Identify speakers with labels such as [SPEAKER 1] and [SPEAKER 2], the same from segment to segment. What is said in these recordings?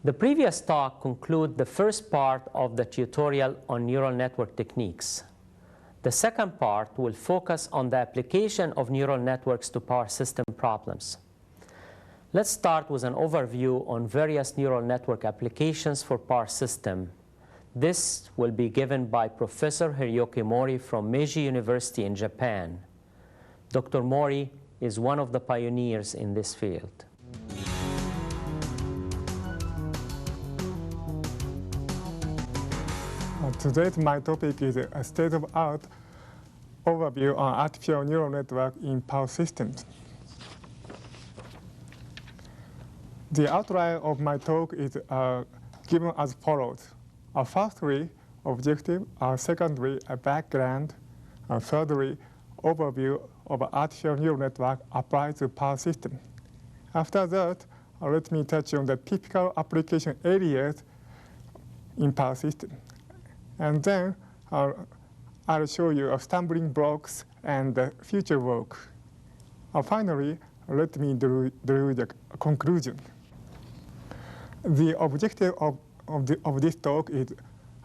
[SPEAKER 1] The previous talk concluded the first part of the tutorial on neural network techniques. The second part will focus on the application of neural networks to power system problems. Let's start with an overview on various neural network applications for power system. This will be given by Professor Hiroyuki Mori from Meiji University in Japan. Dr. Mori is one of the pioneers in this field.
[SPEAKER 2] Today, my topic is a state-of-the-art overview on artificial neural network in power systems. The outline of my talk is given as follows. Firstly, objective. Secondly, a background. Thirdly, overview of artificial neural network applied to power system. After that, let me touch on the typical application areas in power system. And then I'll show you stumbling blocks and future work. Finally, let me do the conclusion. The objective of this talk is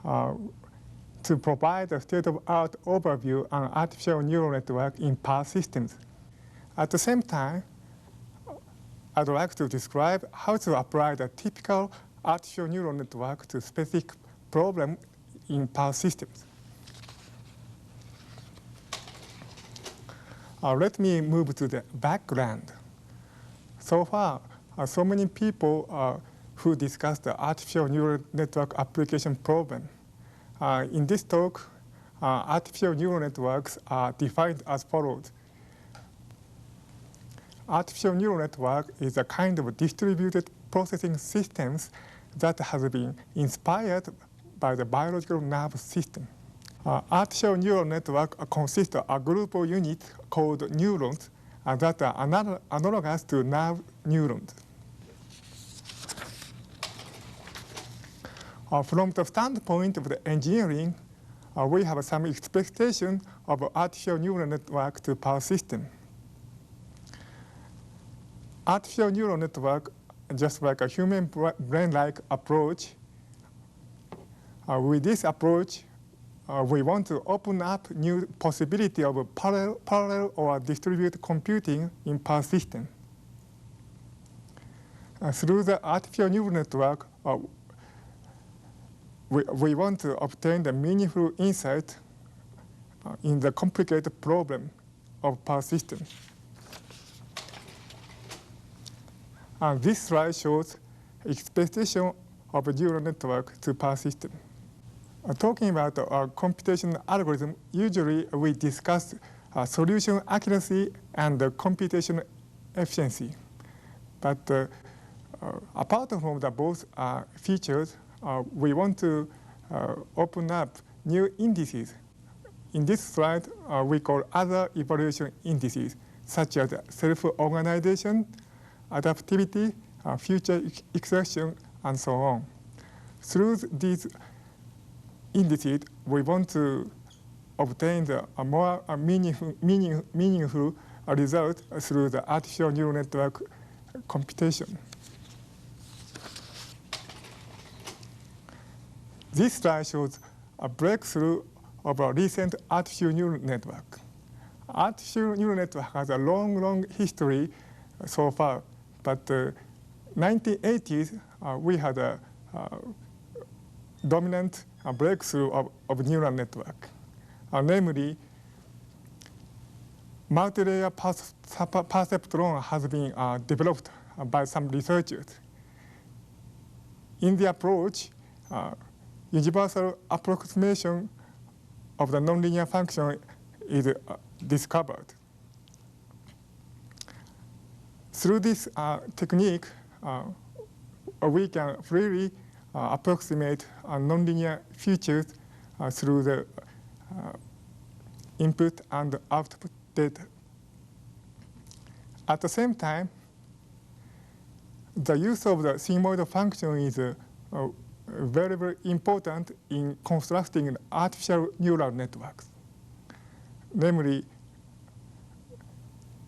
[SPEAKER 2] to provide a state-of-the-art overview on artificial neural network in power systems. At the same time, I'd like to describe how to apply the typical artificial neural network to specific problem in power systems. Let me move to the background. So far, so many people who discussed the artificial neural network application problem. In this talk, artificial neural networks are defined as follows. Artificial neural network is a kind of distributed processing systems that has been inspired by the biological nervous system. Artificial neural network consists of a group of units called neurons that are analogous to nerve neurons. From the standpoint of the engineering, we have some expectation of artificial neural network to power system. Artificial neural network, just like a human brain-like approach, with this approach, we want to open up new possibility of parallel or distributed computing in power system. Through the artificial neural network, we want to obtain the meaningful insight in the complicated problem of power system. This slide shows expectation of a neural network to power system. Talking about computational algorithm, usually we discuss solution accuracy and computational efficiency. But apart from the both features, we want to open up new indices. In this slide, we call other evaluation indices, such as self-organization, adaptivity, future extraction, and so on. Through these indices, we want to obtain a more meaningful result through the artificial neural network computation. This slide shows a breakthrough of a recent artificial neural network. Artificial neural network has a long history so far, but 1980s, we had a dominant breakthrough of neural network. Namely, multi-layer perceptron has been developed by some researchers. In the approach, universal approximation of the nonlinear function is discovered. Through this technique, we can freely approximate nonlinear features through the input and output data. At the same time, the use of the sigmoid function is very important in constructing artificial neural networks. Namely,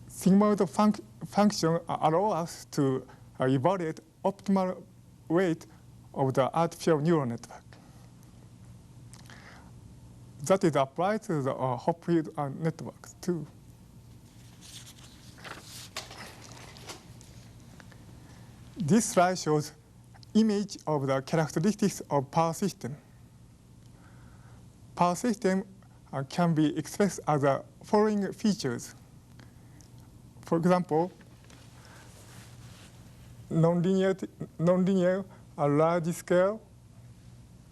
[SPEAKER 2] sigmoid function allow us to evaluate optimal weight of the artificial neural network. That is applied to the Hopfield network too. This slide shows image of the characteristics of power system. Power system can be expressed as the following features. For example, nonlinear, large scale,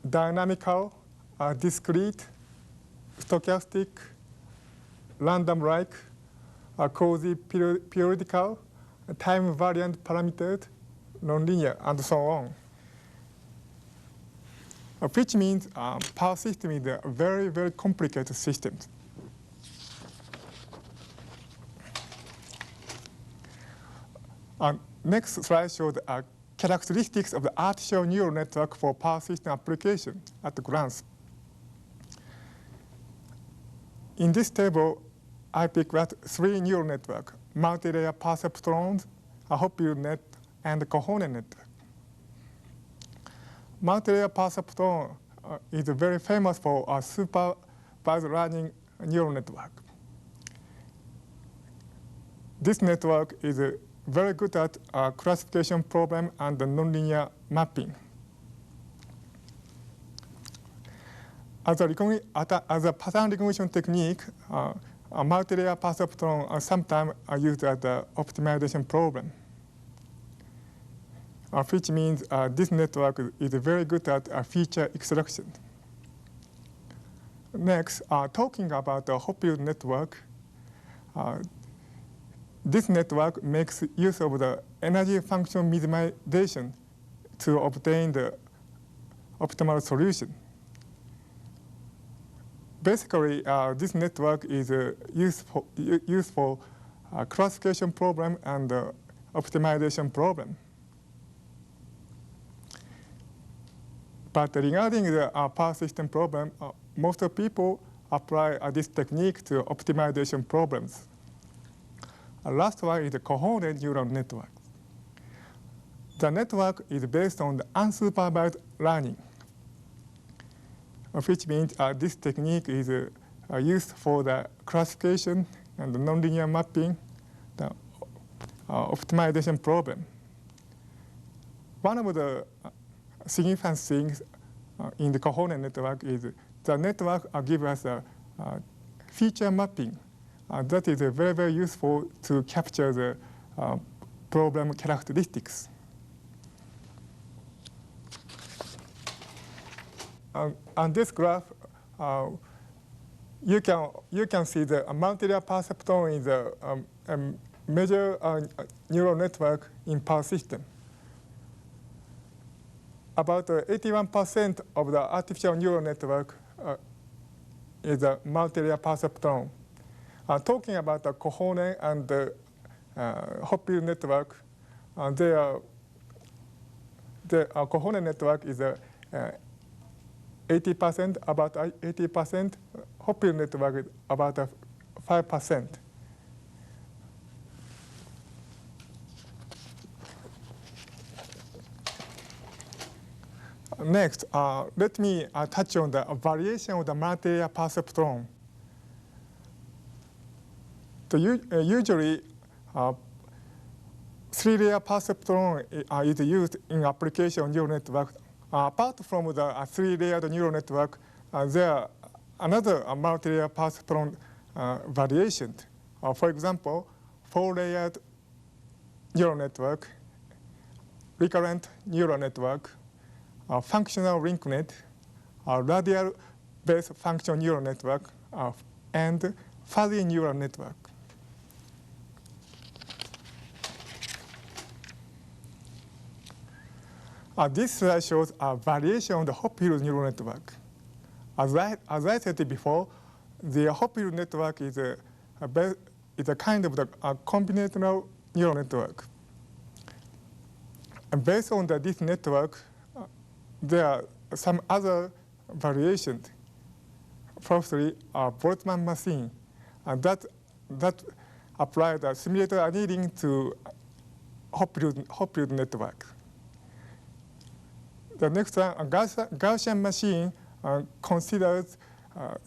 [SPEAKER 2] dynamical, discrete, stochastic, random-like, quasi-periodical, time-variant parameters, nonlinear, and so on. Which means power system is a very, very complicated system. Next slide shows characteristics of the artificial neural network for power system application at a glance. In this table, I picked out 3 neural networks: multi-layer perceptrons, a Hopfield net, and a Cojones network. Multi-layer perceptron is very famous for a supervised learning neural network. This network is very good at classification problem and nonlinear mapping. As a pattern recognition technique, a multi-layer perceptron are sometimes used as an optimization problem, which means this network is very good at feature extraction. Next, talking about the Hopfield network, this network makes use of the energy function minimization to obtain the optimal solution. Basically, this network is used for classification problem and optimization problem. But regarding the power system problem, most of people apply this technique to optimization problems. Last one is the Cojones neural network. The network is based on the unsupervised learning, which means this technique is used for the classification and the nonlinear mapping, the optimization problem. One of the significant things in the Cojones network is the network gives us a feature mapping that is very, very useful to capture the problem characteristics. On this graph, you can see the multi-layer perceptron is a major neural network in power system. About 81% of the artificial neural network is a multi-layer perceptron. Talking about the Cojones and the Hopfield network, the Cojones network is 80%, about 80%. Hopfield network is about 5%. Next, let me touch on the variation of the multi-layer perceptron. Usually, 3-layer perceptron is used in application neural network. Apart from the 3-layered neural network, there are another multi-layer perceptron variation. For example, 4-layered neural network, recurrent neural network, functional link net, radial-based function neural network, and fuzzy neural network. This slide shows a variation of the Hopfield neural network. As I said before, the Hopfield network is a kind of the combinatorial neural network. And based on this network, there are some other variations. Firstly, Boltzmann machine, and that apply the simulator annealing to Hopfield network. The next one, a Gaussian machine considers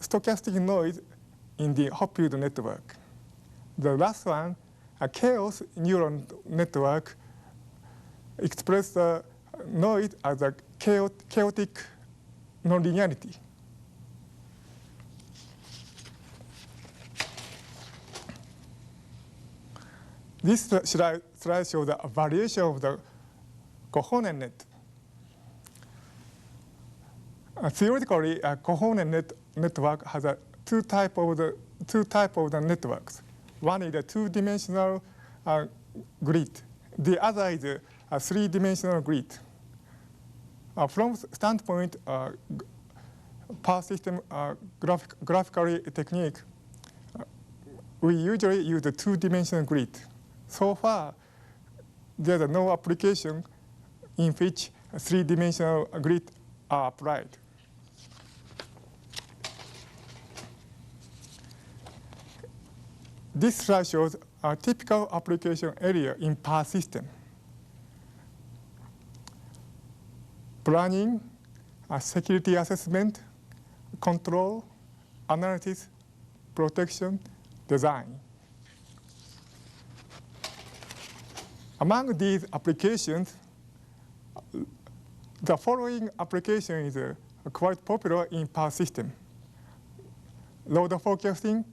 [SPEAKER 2] stochastic noise in the Hopfield network. The last one, a chaos neural network, expresses the noise as a chaotic nonlinearity. This slide shows the variation of the coherent net. Theoretically, a coherent network has two types of the networks. One is a two-dimensional grid. The other is a three-dimensional grid. From standpoint power system graphical technique, we usually use a two-dimensional grid. So far, there's no application in which a three-dimensional grid are applied. This slide shows a typical application area in power system. Planning, security assessment, control, analysis, protection, design. Among these applications, the following application is quite popular in power system: load forecasting,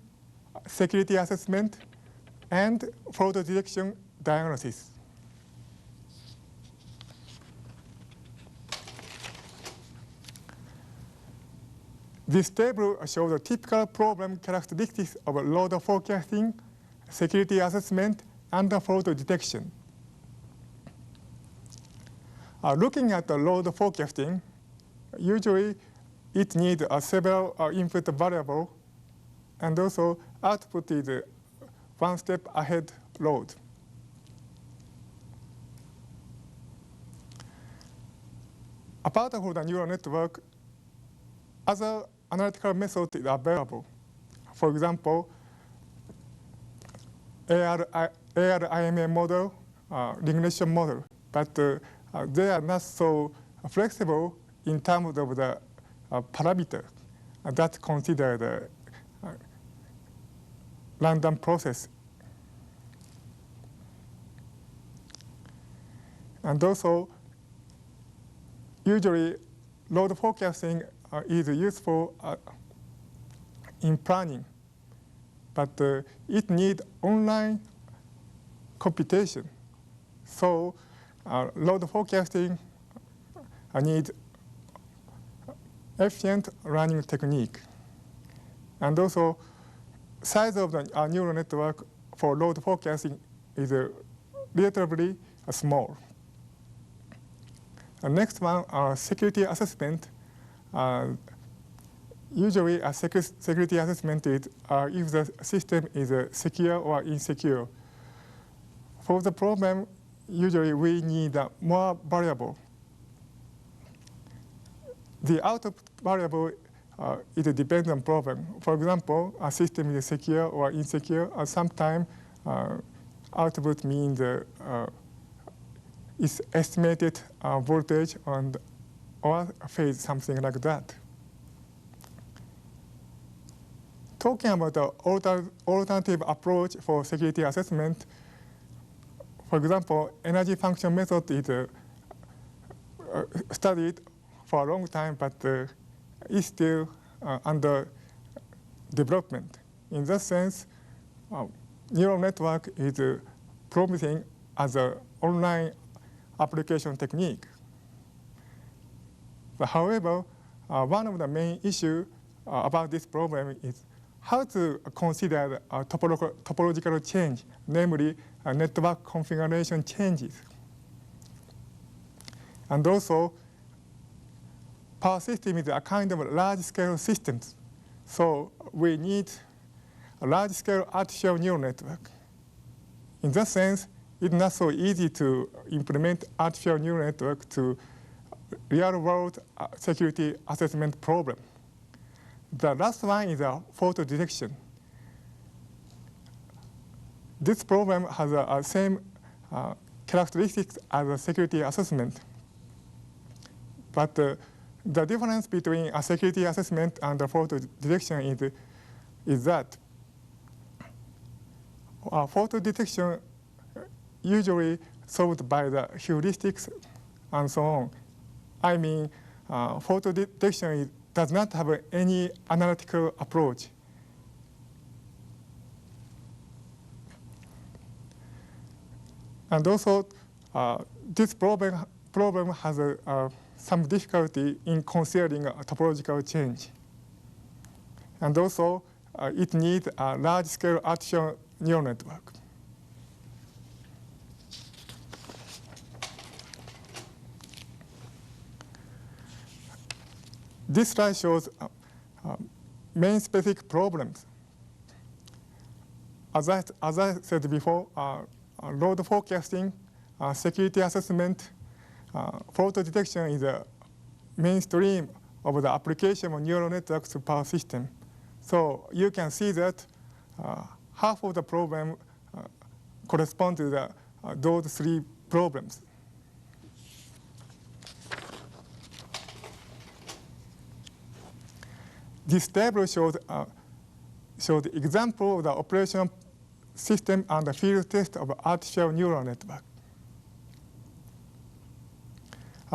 [SPEAKER 2] security assessment, and fault detection diagnosis. This table shows the typical problem characteristics of load forecasting, security assessment, and fault detection. Looking at the load forecasting, usually it needs several input variables, and also output is one step ahead load. Apart from the neural network, other analytical methods are available. For example, AR-IMA model, regression model, but they are not so flexible in terms of the parameter that consider the random process. And also, usually, load forecasting is useful in planning, but it needs online computation. So load forecasting needs efficient running technique. And also, size of the neural network for load forecasting is relatively small. Next one, security assessment. Usually, a security assessment is if the system is secure or insecure. For the problem, usually we need more variable. The output variable it depends on problem. For example, a system is secure or insecure. Sometimes output means its estimated voltage or phase, something like that. Talking about the alternative approach for security assessment, for example, energy function method is studied for a long time, but is still under development. In that sense, neural network is promising as an online application technique. But however, one of the main issues about this problem is how to consider topological change, namely network configuration changes. And also, power system is a kind of large-scale system. So we need a large-scale artificial neural network. In that sense, it's not so easy to implement artificial neural network to real-world security assessment problem. The last one is a fault detection. This problem has the same characteristics as a security assessment. But the difference between a security assessment and a fault detection is that fault detection usually solved by the heuristics and so on. I mean, fault detection does not have any analytical approach. And also, this problem has some difficulty in considering a topological change. And also, it needs a large-scale artificial neural network. This slide shows main specific problems. As I said before, load forecasting, security assessment, fault detection is a mainstream of the application of neural networks to power system. So you can see that half of the problem correspond to those three problems. This table shows the example of the operational system and the field test of artificial neural network.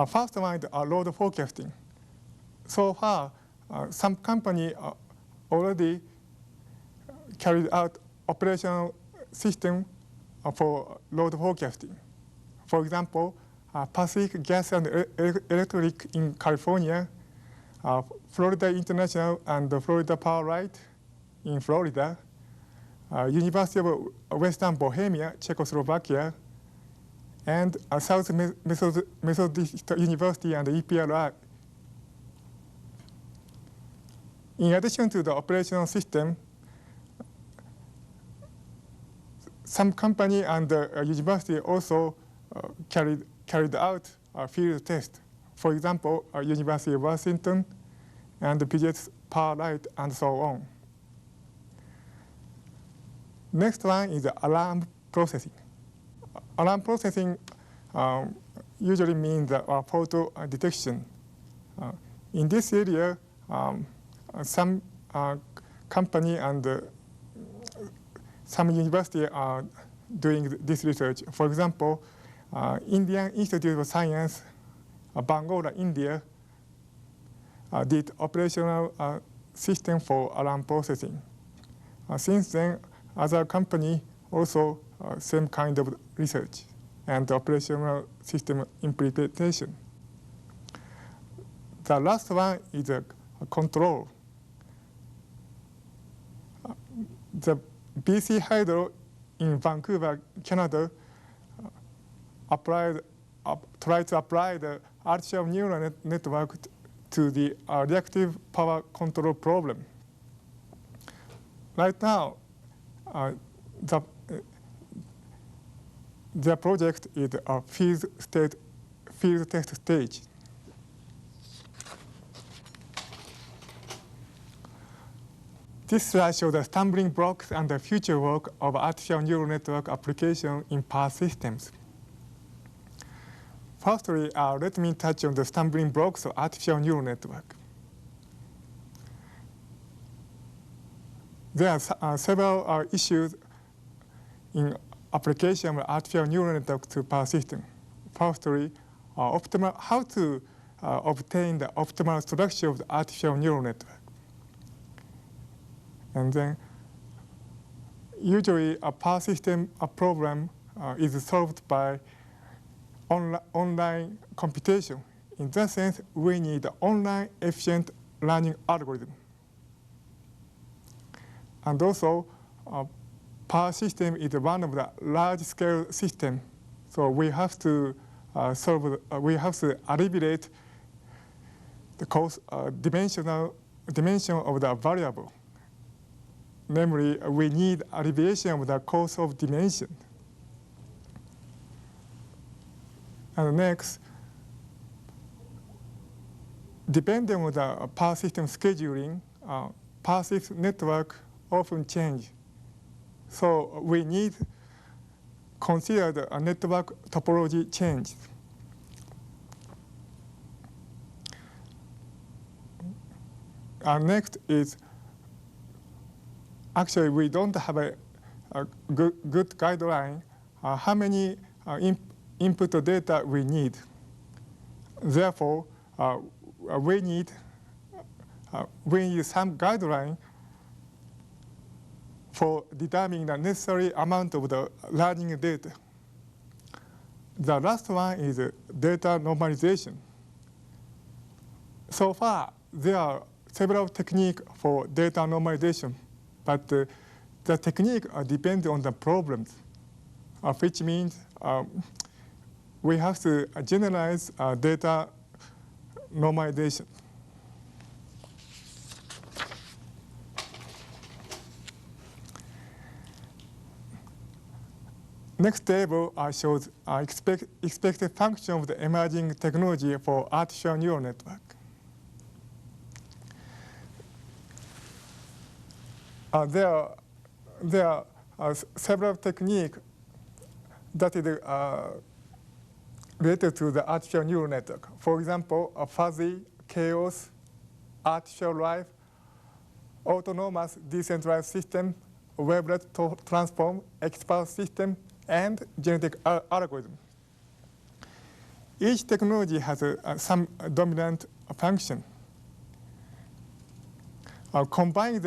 [SPEAKER 2] First one is load forecasting. So far, some company already carried out operational system for load forecasting. For example, Pacific Gas and Electric in California, Florida International and Florida Power Light in Florida, University of Western Bohemia, Czechoslovakia, and South Methodist University and EPRI. In addition to the operational system, some company and university also carried out a field test. For example, University of Washington and the PGS Power Light and so on. Next one is alarm processing. Alarm processing usually means fault detection. In this area, some company and some university are doing this research. For example, Indian Institute of Science, Bangalore, India, did operational system for alarm processing. Since then, other company also same kind of research and operational system implementation. The last one is a control. The BC Hydro in Vancouver, Canada, tried to apply the artificial neural network to the reactive power control problem. Right now, the project is a field test stage. This slide shows the stumbling blocks and the future work of artificial neural network application in power systems. Firstly, let me touch on the stumbling blocks of artificial neural network. There are several issues in application of artificial neural network to power system. Firstly, how to obtain the optimal structure of the artificial neural network. And then, usually a power system problem is solved by online computation. In that sense, we need an online efficient learning algorithm. And also, power system is one of the large-scale systems, so we have to alleviate the cost dimension of the variable. Namely, we need alleviation of the cost of dimension. And next, depending on the power system scheduling, power system network often change. So we need to consider the network topology change. next is, actually we don't have a good guideline how many input data we need. Therefore, we need some guideline for determining the necessary amount of the learning data. The last one is data normalization. So far, there are several techniques for data normalization, but the technique depends on the problems, which means we have to generalize data normalization. Next table shows expected function of the emerging technology for artificial neural network. There are several techniques that is related to the artificial neural network. For example, a fuzzy, chaos, artificial life, autonomous decentralized system, wavelet transform, expert system, and genetic algorithm. Each technology has some dominant function. Combining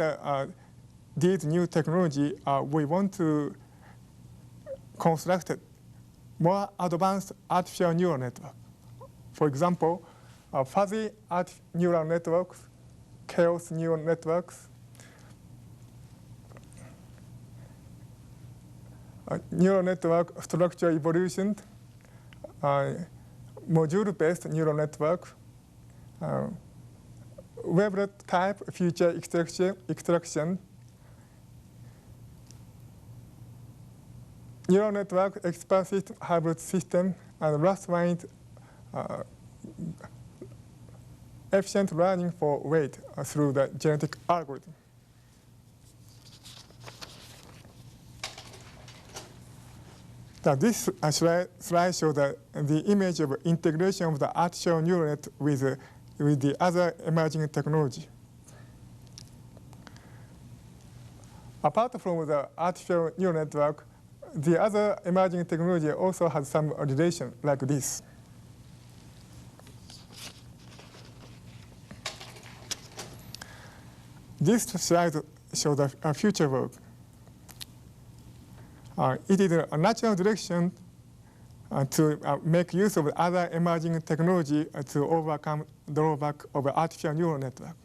[SPEAKER 2] these new technology, we want to construct more advanced artificial neural network. For example, fuzzy neural networks, chaos neural networks, neural network structure evolution, module-based neural network, wavelet type feature extraction, neural network expert system, hybrid system, and last one is efficient learning for weight through the genetic algorithm. Now this slide shows the image of integration of the artificial neural net with the other emerging technology. Apart from the artificial neural network, the other emerging technology also has some relation like this. This slide shows a future work. It is a natural direction to make use of other emerging technology to overcome drawback of artificial neural network.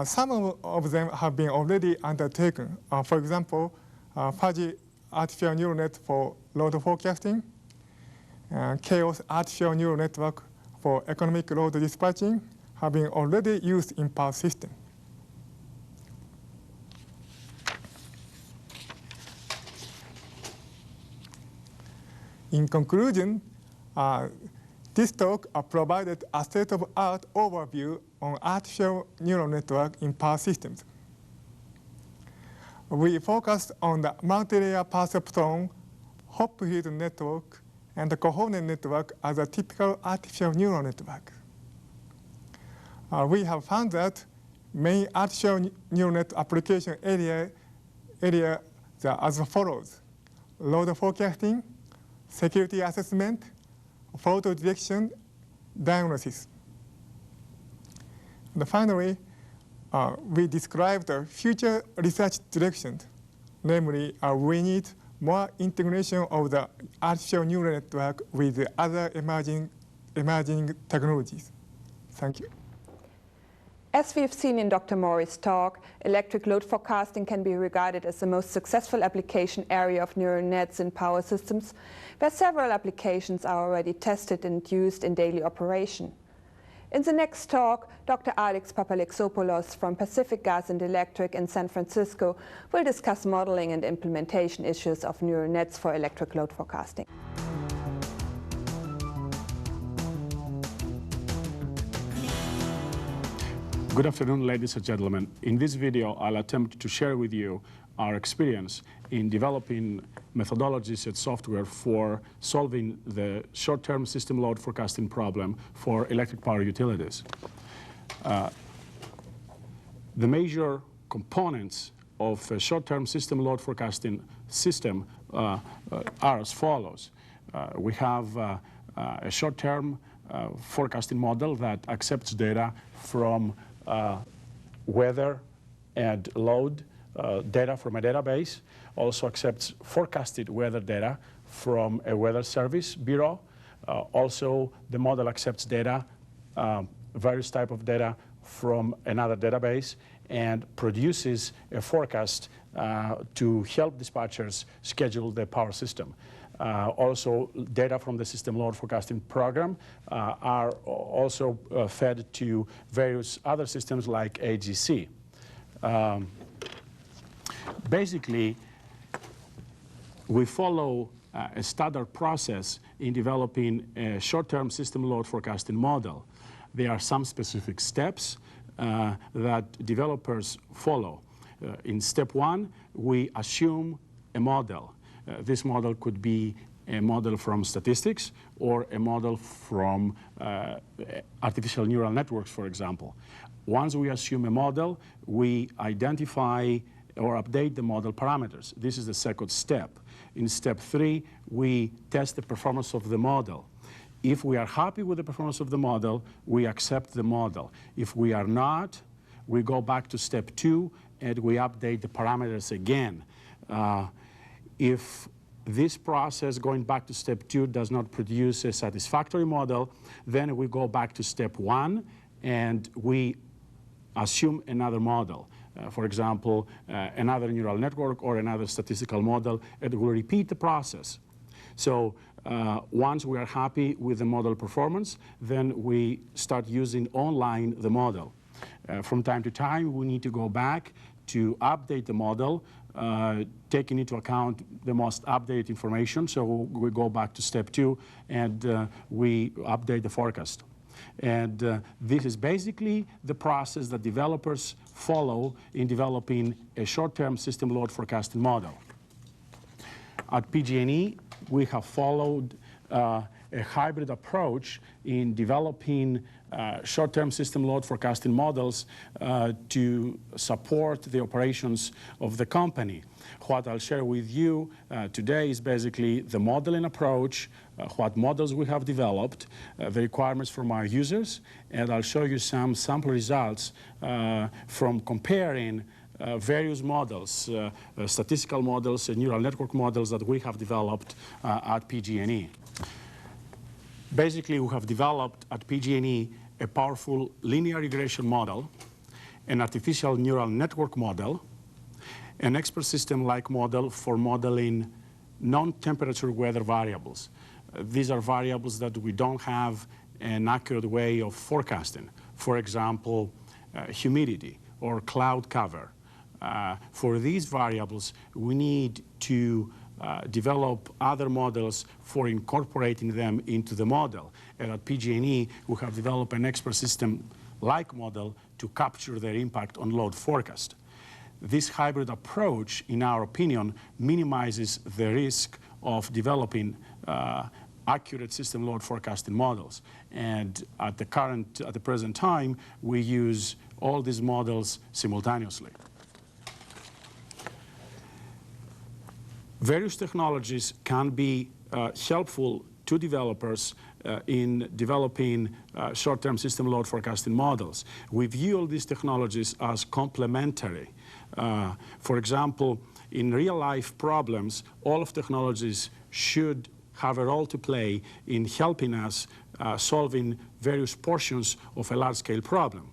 [SPEAKER 2] Some of them have been already undertaken. For example, fuzzy artificial neural net for load forecasting, chaos artificial neural network for economic load dispatching have been already used in power system. In conclusion, this talk provided a state-of-art overview on artificial neural network in power systems. We focused on the multi-layer perceptron, Hopfield network, and the coherent network as a typical artificial neural network. We have found that main artificial neural net application area are as follows: load forecasting, security assessment, fault detection, diagnosis. And finally, we described the future research direction. Namely, we need more integration of the artificial neural network with the other emerging technologies. Thank you.
[SPEAKER 3] As we've seen in Dr. Mori's talk, electric load forecasting can be regarded as the most successful application area of neural nets in power systems, where several applications are already tested and used in daily operation. In the next talk, Dr. Alex Papalexopoulos from Pacific Gas and Electric in San Francisco will discuss modeling and implementation issues of neural nets for electric load forecasting.
[SPEAKER 4] Good afternoon, ladies and gentlemen. In this video, I'll attempt to share with you our experience in developing methodologies and software for solving the short-term system load forecasting problem for electric power utilities. The major components of a short-term system load forecasting system are as follows. We have a short-term forecasting model that accepts data from weather and load data from a database, also accepts forecasted weather data from a weather service bureau. Also, the model accepts data, various type of data from another database, and produces a forecast to help dispatchers schedule their power system. Also, data from the system load forecasting program are also fed to various other systems like AGC. Basically, we follow a standard process in developing a short-term system load forecasting model. There are some specific steps that developers follow. In step one, we assume a model. This model could be a model from statistics or a model from artificial neural networks, for example. Once we assume a model, we identify or update the model parameters. This is the second step. In step three, we test the performance of the model. If we are happy with the performance of the model, we accept the model. If we are not, we go back to step two and we update the parameters again. If this process, going back to step two, does not produce a satisfactory model, then we go back to step one and we assume another model. For example, another neural network or another statistical model, and we'll repeat the process. So once we are happy with the model performance, then we start using online the model. From time to time, we need to go back to update the model, taking into account the most updated information. So we go back to step two and we update the forecast. And this is basically the process that developers follow in developing a short-term system load forecasting model. At PG&E, we have followed a hybrid approach in developing short-term system load forecasting models to support the operations of the company. What I'll share with you today is basically the modeling approach, what models we have developed, the requirements from our users, and I'll show you some sample results from comparing various models, statistical models, and neural network models that we have developed at PG&E. Basically, we have developed at PG&E a powerful linear regression model, an artificial neural network model, an expert system-like model for modeling non-temperature weather variables. These are variables that we don't have an accurate way of forecasting. For example, humidity or cloud cover. For these variables, we need to develop other models for incorporating them into the model. And at PG&E, we have developed an expert system-like model to capture their impact on load forecast. This hybrid approach, in our opinion, minimizes the risk of developing accurate system load forecasting models. And at the present time, we use all these models simultaneously. Various technologies can be helpful to developers in developing short-term system load forecasting models. We view all these technologies as complementary. For example, in real-life problems, all of technologies should have a role to play in helping us solving various portions of a large-scale problem.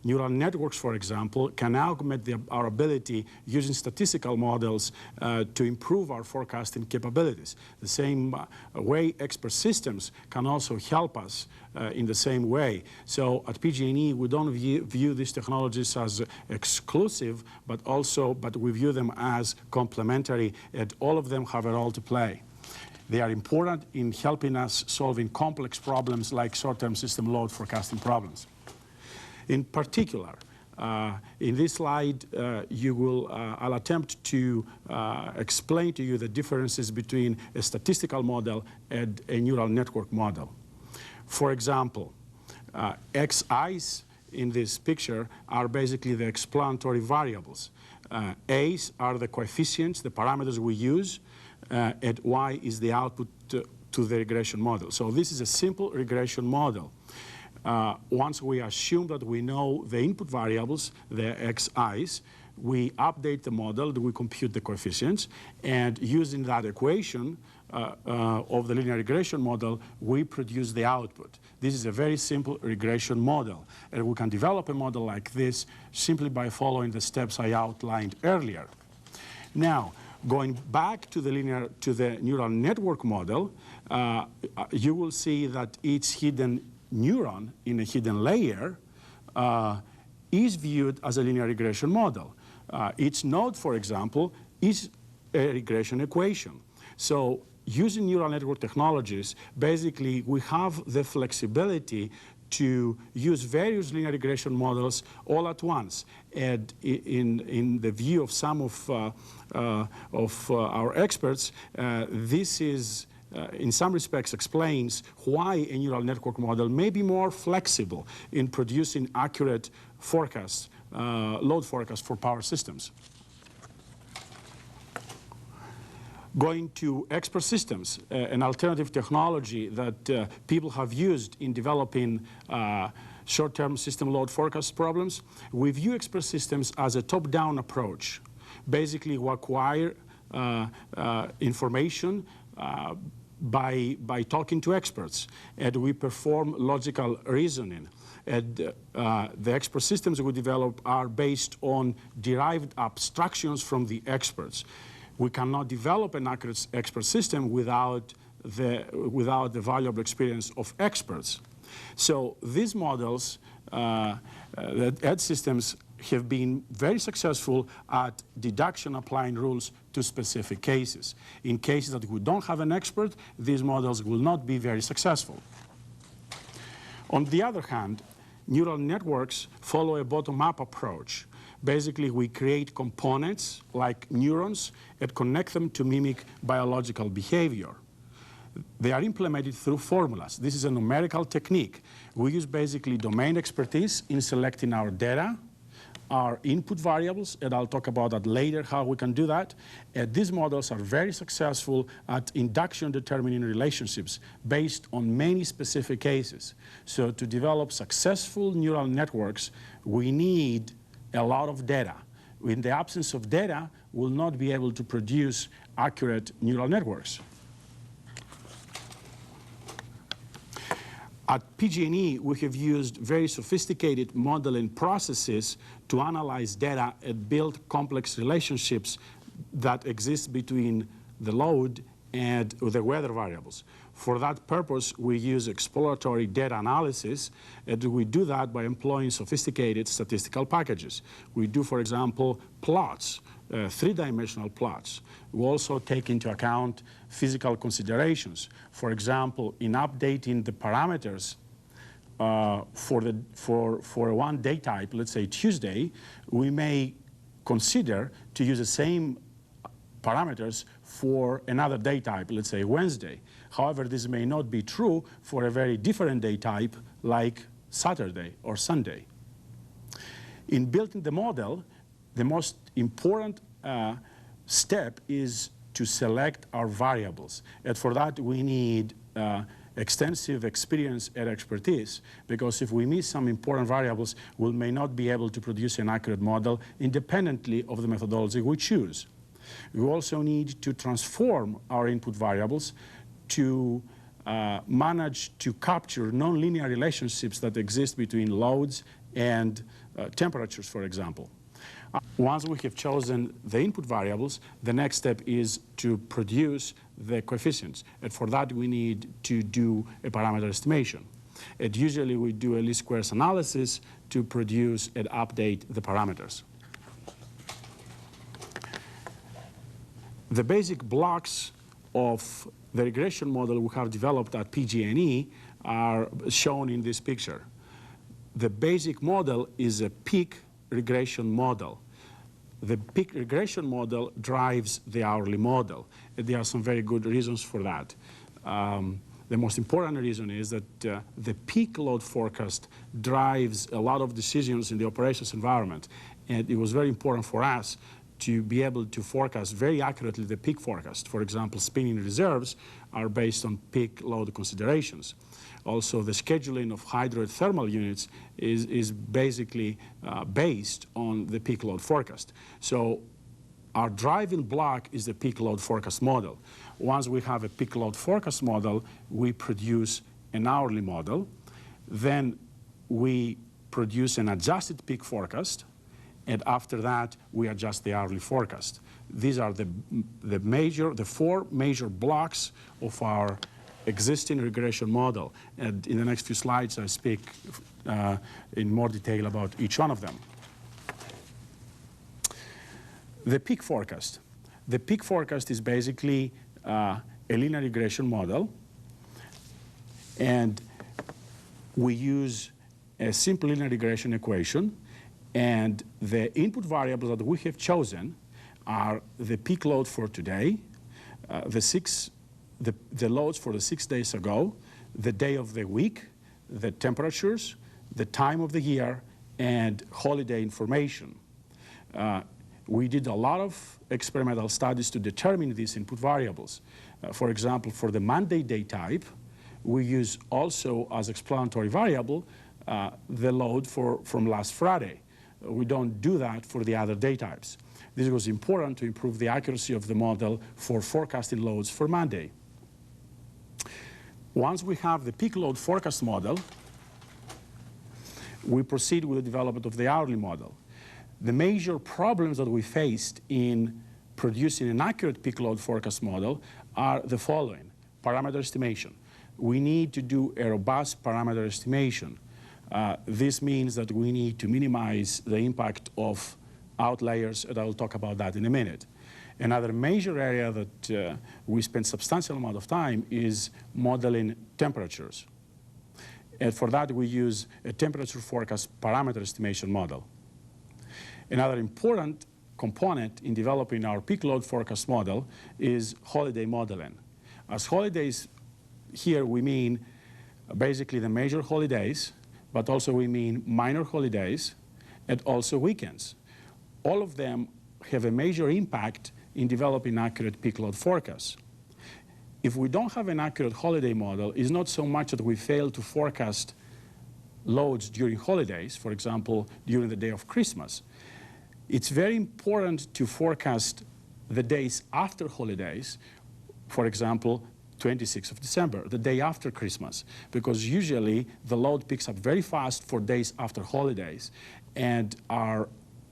[SPEAKER 4] Neural networks, for example, can augment our ability using statistical models to improve our forecasting capabilities. The same way expert systems can also help us in the same way. So at PG&E, we don't view these technologies as exclusive, but we view them as complementary, and all of them have a role to play. They are important in helping us solving complex problems like short-term system load forecasting problems. In particular, in this slide, I'll attempt to explain to you the differences between a statistical model and a neural network model. For example, xI's in this picture are basically the explanatory variables. A's are the coefficients, the parameters we use, and Y is the output to the regression model. So this is a simple regression model. Once we assume that we know the input variables, the xi's, we update the model, we compute the coefficients, and using that equation of the linear regression model, we produce the output. This is a very simple regression model, and we can develop a model like this simply by following the steps I outlined earlier. Now, going back to the neural network model, you will see that each hidden neuron in a hidden layer is viewed as a linear regression model. Each node, for example, is a regression equation. So using neural network technologies, basically we have the flexibility to use various linear regression models all at once. And in the view of some of our experts, this is in some respects explains why a neural network model may be more flexible in producing accurate forecasts, load forecasts for power systems. Going to expert systems, an alternative technology that people have used in developing short-term system load forecast problems, we view expert systems as a top-down approach. Basically, we acquire information by talking to experts, and we perform logical reasoning. And the expert systems we develop are based on derived abstractions from the experts. We cannot develop an accurate expert system without the valuable experience of experts. So these models, the edge systems, have been very successful at deduction, applying rules to specific cases. In cases that we don't have an expert, these models will not be very successful. On the other hand, neural networks follow a bottom-up approach. Basically, we create components like neurons and connect them to mimic biological behavior. They are implemented through formulas. This is a numerical technique. We use basically domain expertise in selecting our data, our input variables, and I'll talk about that later, how we can do that. And these models are very successful at induction determining relationships based on many specific cases. So to develop successful neural networks, we need a lot of data. In the absence of data, we'll not be able to produce accurate neural networks. At PG&E, we have used very sophisticated modeling processes to analyze data and build complex relationships that exist between the load and the weather variables. For that purpose, we use exploratory data analysis, and we do that by employing sophisticated statistical packages. We do, for example, plots, three-dimensional plots. We also take into account physical considerations. For example, in updating the parameters for one day type, let's say Tuesday, we may consider to use the same parameters for another day type, let's say Wednesday. However, this may not be true for a very different day type like Saturday or Sunday. In building the model, the most important step is to select our variables. And for that, we need extensive experience and expertise, because if we miss some important variables, we may not be able to produce an accurate model independently of the methodology we choose. We also need to transform our input variables to manage to capture nonlinear relationships that exist between loads and temperatures, for example. Once we have chosen the input variables, the next step is to produce the coefficients. And for that, we need to do a parameter estimation. And usually, we do a least squares analysis to produce and update the parameters. The basic blocks of the regression model we have developed at PG&E are shown in this picture. The basic model is a peak regression model. The peak regression model drives the hourly model. And there are some very good reasons for that. The most important reason is that the peak load forecast drives a lot of decisions in the operations environment. And it was very important for us to be able to forecast very accurately the peak forecast. For example, spinning reserves are based on peak load considerations. Also, the scheduling of hydrothermal units is basically based on the peak load forecast. So our driving block is the peak load forecast model. Once we have a peak load forecast model, we produce an hourly model. Then we produce an adjusted peak forecast. And after that, we adjust the hourly forecast. These are the four major blocks of our existing regression model. And in the next few slides, I speak in more detail about each one of them. The peak forecast. The peak forecast is basically a linear regression model. And we use a simple linear regression equation. And the input variables that we have chosen are the peak load for today, the loads for the 6 days ago, the day of the week, the temperatures, the time of the year, and holiday information. We did a lot of experimental studies to determine these input variables. For example, for the Monday day type, we use also as explanatory variable the load from last Friday. We don't do that for the other day types. This was important to improve the accuracy of the model for forecasting loads for Monday. Once we have the peak load forecast model, we proceed with the development of the hourly model. The major problems that we faced in producing an accurate peak load forecast model are the following. Parameter estimation. We need to do a robust parameter estimation. This means that we need to minimize the impact of outliers, and I'll talk about that in a minute. Another major area that we spend substantial amount of time is modeling temperatures. And for that, we use a temperature forecast parameter estimation model. Another important component in developing our peak load forecast model is holiday modeling. As holidays, here we mean basically the major holidays, but also we mean minor holidays and also weekends. All of them have a major impact in developing accurate peak load forecasts. If we don't have an accurate holiday model, it's not so much that we fail to forecast loads during holidays, for example, during the day of Christmas. It's very important to forecast the days after holidays, for example, 26th of December, the day after Christmas, because usually the load picks up very fast for days after holidays. And our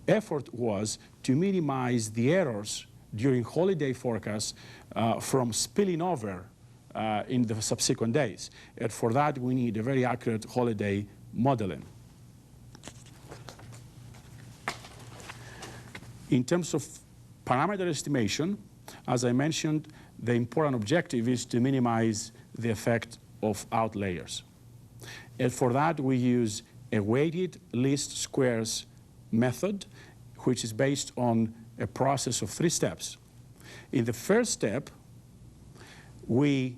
[SPEAKER 4] effort was to minimize the errors during holiday forecasts from spilling over in the subsequent days. And for that, we need a very accurate holiday modeling. In terms of parameter estimation, as I mentioned, the important objective is to minimize the effect of outliers. And for that, we use a weighted least squares method, which is based on a process of 3 steps. In the first step, we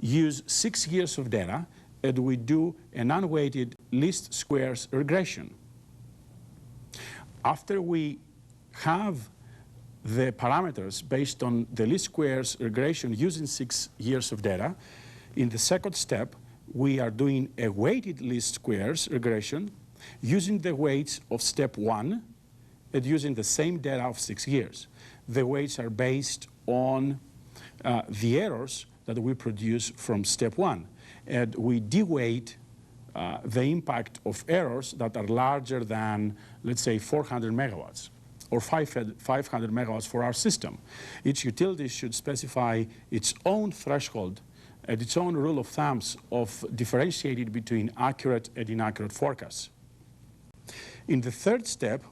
[SPEAKER 4] use 6 years of data, and we do an unweighted least squares regression. After we have the parameters based on the least squares regression using 6 years of data, in the second step, we are doing a weighted least squares regression using the weights of step 1 and using the same data of 6 years. The weights are based on the errors that we produce from step 1. And we de-weight the impact of errors that are larger than, let's say, 400 megawatts. Or 500 megawatts for our system. Each utility should specify its own threshold and its own rule of thumbs of differentiating between accurate and inaccurate forecasts. In the third step,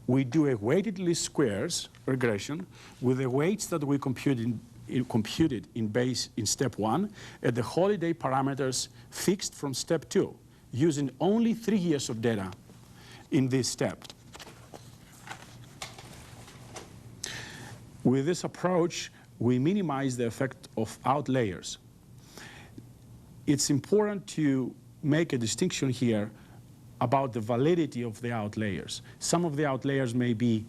[SPEAKER 4] we do a weighted least squares regression with the weights that we computed in step 1 and the holiday parameters fixed from step 2, using only 3 years of data in this step. With this approach, we minimize the effect of outliers. it's important to make a distinction here about the validity of the outliers. Some of the outliers may be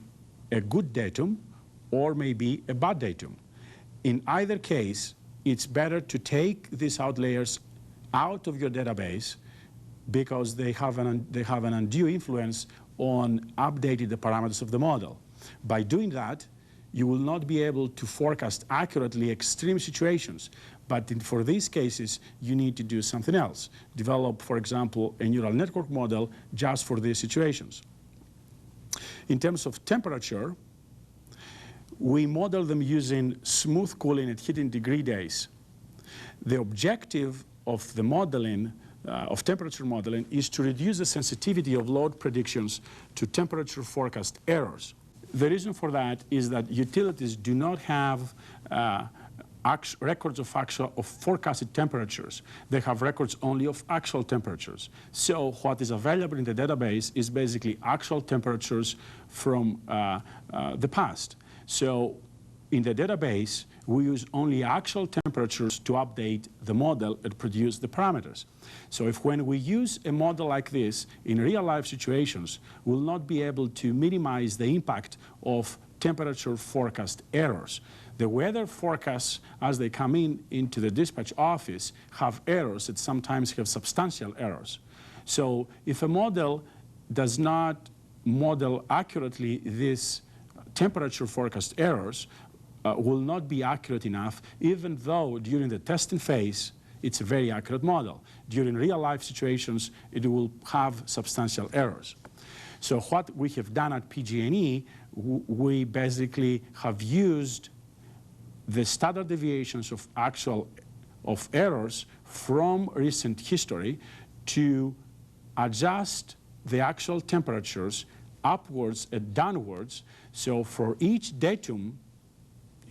[SPEAKER 4] a good datum or may be a bad datum. In either case, it's better to take these outliers out of your database because they have an undue influence on updating the parameters of the model. By doing that, you will not be able to forecast accurately extreme situations. But for these cases, you need to do something else. Develop, for example, a neural network model just for these situations. In terms of temperature, we model them using smooth cooling at heating degree days. The objective of the modeling, of temperature modeling, is to reduce the sensitivity of load predictions to temperature forecast errors. The reason for that is that utilities do not have records of forecasted temperatures. They have records only of actual temperatures. So what is available in the database is basically actual temperatures from the past. So in the database, we use only actual temperatures to update the model and produce the parameters. So when we use a model like this in real-life situations, we'll not be able to minimize the impact of temperature forecast errors. The weather forecasts, as they come into the dispatch office, have errors that sometimes have substantial errors. So if a model does not model accurately these temperature forecast errors, will not be accurate enough, even though during the testing phase, it's a very accurate model. During real-life situations, it will have substantial errors. So what we have done at PG&E, we basically have used the standard deviations of errors from recent history to adjust the actual temperatures upwards and downwards. So for each datum,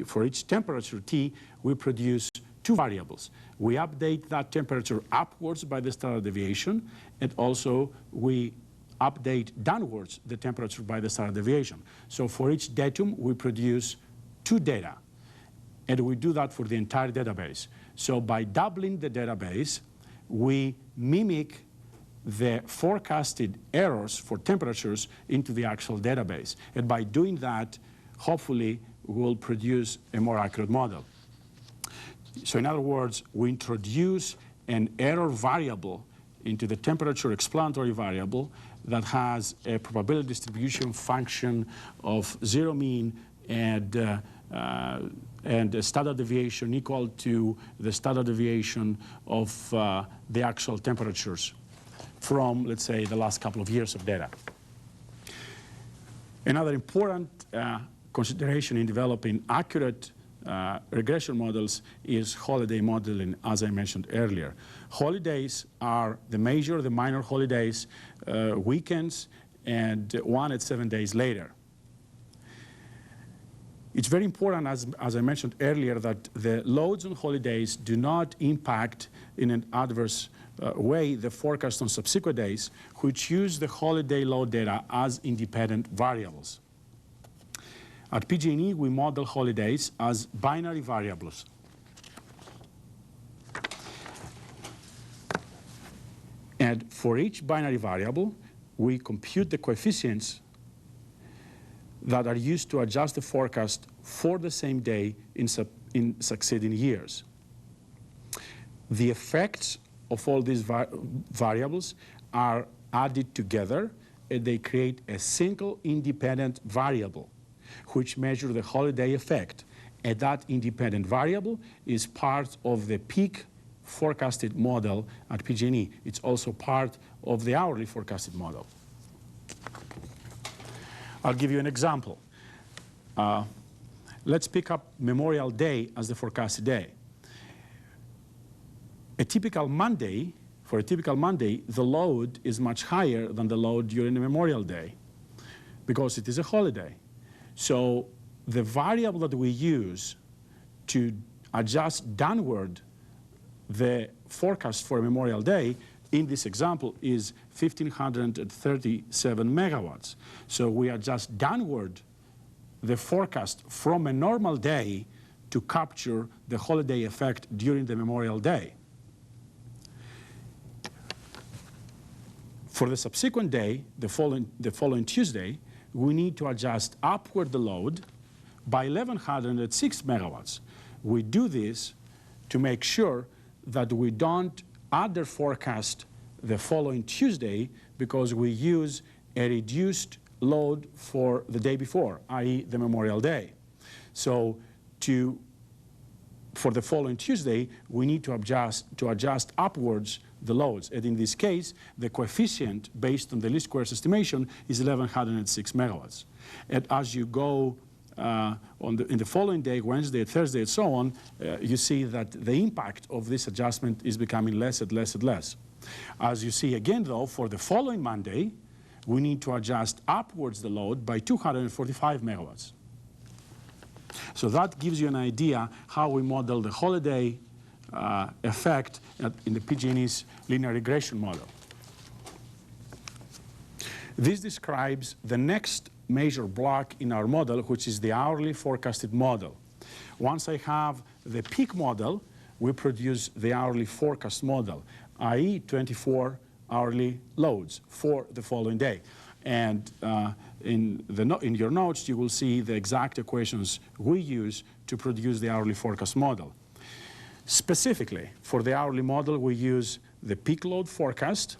[SPEAKER 4] for each temperature T, we produce two variables. We update that temperature upwards by the standard deviation, and also we update downwards the temperature by the standard deviation. So for each datum, we produce two data, and we do that for the entire database. So by doubling the database, we mimic the forecasted errors for temperatures into the actual database. And by doing that, hopefully, we'll produce a more accurate model. So in other words, we introduce an error variable into the temperature explanatory variable that has a probability distribution function of zero mean and a standard deviation equal to the standard deviation of the actual temperatures from, let's say, the last couple of years of data. Another important consideration in developing accurate regression models is holiday modeling, as I mentioned earlier. Holidays are the major, the minor holidays, weekends, and 1 and 7 days later. It's very important, as I mentioned earlier, that the loads on holidays do not impact in an adverse way the forecast on subsequent days, which use the holiday load data as independent variables. At PG&E, we model holidays as binary variables. And for each binary variable, we compute the coefficients that are used to adjust the forecast for the same day in succeeding years. The effects of all these variables are added together, and they create a single independent variable which measure the holiday effect. And that independent variable is part of the peak forecasted model at PG&E. It's also part of the hourly forecasted model. I'll give you an example. Let's pick up Memorial Day as the forecasted day. For a typical Monday, the load is much higher than the load during a Memorial Day because it is a holiday. So the variable that we use to adjust downward the forecast for Memorial Day in this example is 1,537 megawatts. So we adjust downward the forecast from a normal day to capture the holiday effect during the Memorial Day. For the subsequent day, the following Tuesday, we need to adjust upward the load by 1106 megawatts. We do this to make sure that we don't under forecast the following Tuesday because we use a reduced load for the day before, i.e. the Memorial Day. So for the following Tuesday, we need to adjust upwards the loads. And in this case, the coefficient based on the least squares estimation is 1106 megawatts. And as you go in the following day, Wednesday, Thursday, and so on, you see that the impact of this adjustment is becoming less and less and less. As you see again, though, for the following Monday, we need to adjust upwards the load by 245 megawatts. So that gives you an idea how we model the holiday effect in the PG&E's linear regression model. This describes the next major block in our model, which is the hourly forecasted model. Once I have the peak model, we produce the hourly forecast model, i.e. 24 hourly loads for the following day. And in your notes, you will see the exact equations we use to produce the hourly forecast model. Specifically, for the hourly model, we use the peak load forecast,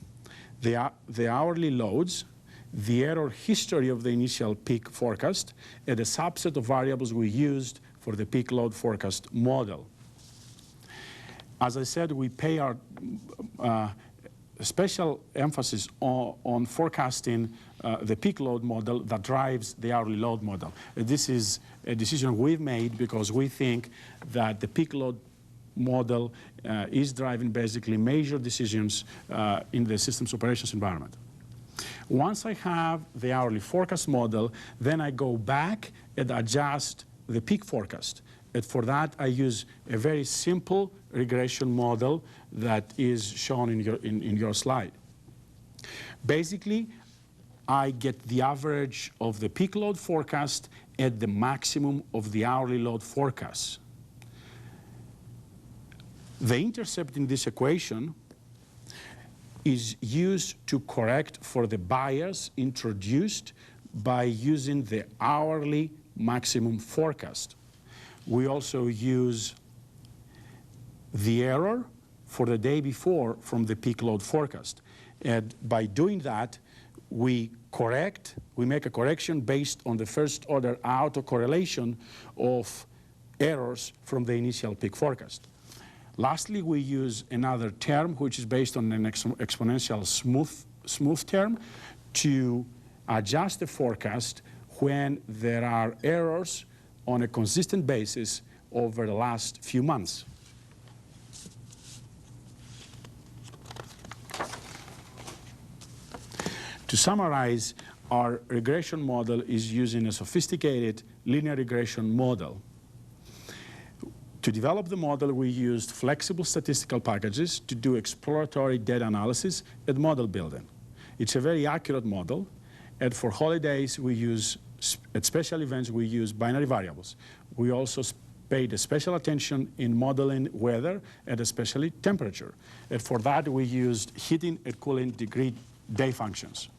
[SPEAKER 4] the hourly loads, the error history of the initial peak forecast, and a subset of variables we used for the peak load forecast model. As I said, we pay our special emphasis on forecasting the peak load model that drives the hourly load model. This is a decision we've made because we think that the peak load model is driving basically major decisions in the systems operations environment. Once I have the hourly forecast model, then I go back and adjust the peak forecast. And for that, I use a very simple regression model that is shown in your slide. Basically, I get the average of the peak load forecast at the maximum of the hourly load forecast. The intercept in this equation is used to correct for the bias introduced by using the hourly maximum forecast. We also use the error for the day before from the peak load forecast. And by doing that, we make a correction based on the first order autocorrelation of errors from the initial peak forecast. Lastly, we use another term which is based on an exponential smooth term to adjust the forecast when there are errors on a consistent basis over the last few months. To summarize, our regression model is using a sophisticated linear regression model. To develop the model, we used flexible statistical packages to do exploratory data analysis and model building. It's a very accurate model, and for holidays, at special events, we use binary variables. We also paid a special attention in modeling weather and especially temperature. And for that, we used heating and cooling degree day functions.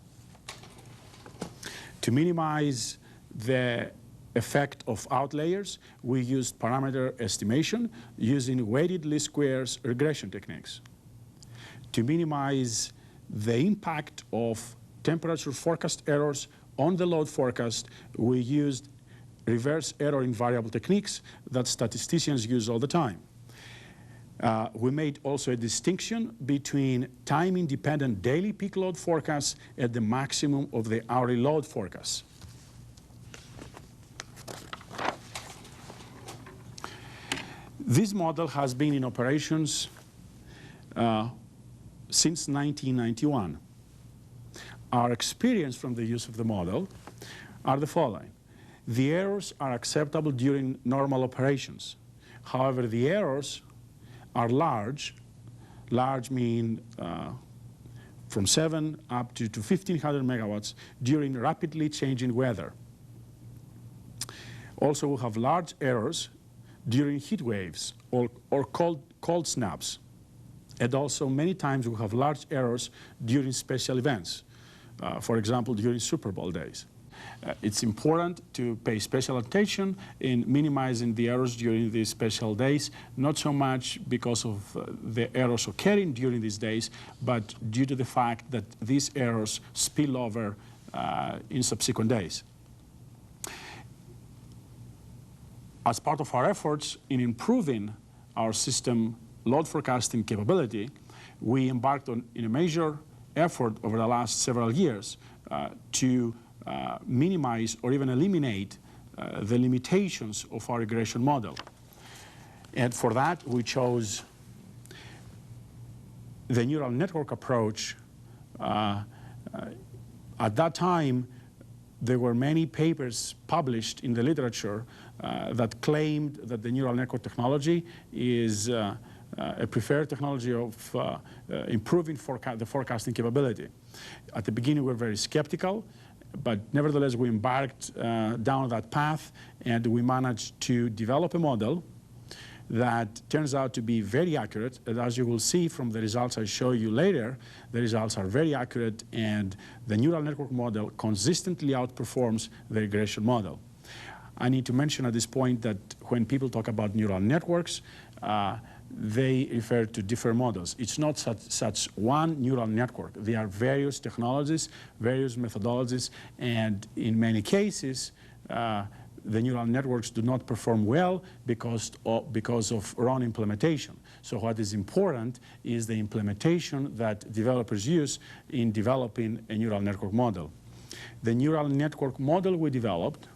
[SPEAKER 4] To minimize the effect of outliers, we used parameter estimation using weighted least squares regression techniques. To minimize the impact of temperature forecast errors on the load forecast, we used reverse error in variable techniques that statisticians use all the time. We made also a distinction between time-independent daily peak load forecasts at the maximum of the hourly load forecasts. This model has been in operations since 1991. Our experience from the use of the model are the following. The errors are acceptable during normal operations. However, the errors are large. Large mean from 7 up to 1,500 megawatts during rapidly changing weather. Also, we have large errors during heat waves or cold snaps. And also, many times we have large errors during special events. For example, during Super Bowl days. It's important to pay special attention in minimizing the errors during these special days, not so much because of the errors occurring during these days, but due to the fact that these errors spill over in subsequent days. As part of our efforts in improving our system load forecasting capability, we embarked on a major effort over the last several years to minimize or even eliminate the limitations of our regression model. And for that, we chose the neural network approach. At that time, there were many papers published in the literature that claimed that the neural network technology is a preferred technology of improving the forecasting capability. At the beginning, we were very skeptical, but nevertheless, we embarked down that path, and we managed to develop a model that turns out to be very accurate. And as you will see from the results I show you later, the results are very accurate, and the neural network model consistently outperforms the regression model. I need to mention at this point that when people talk about neural networks, they refer to different models. It's not such one neural network. There are various technologies, various methodologies, and in many cases, the neural networks do not perform well because of wrong implementation. So what is important is the implementation that developers use in developing a neural network model. The neural network model we developed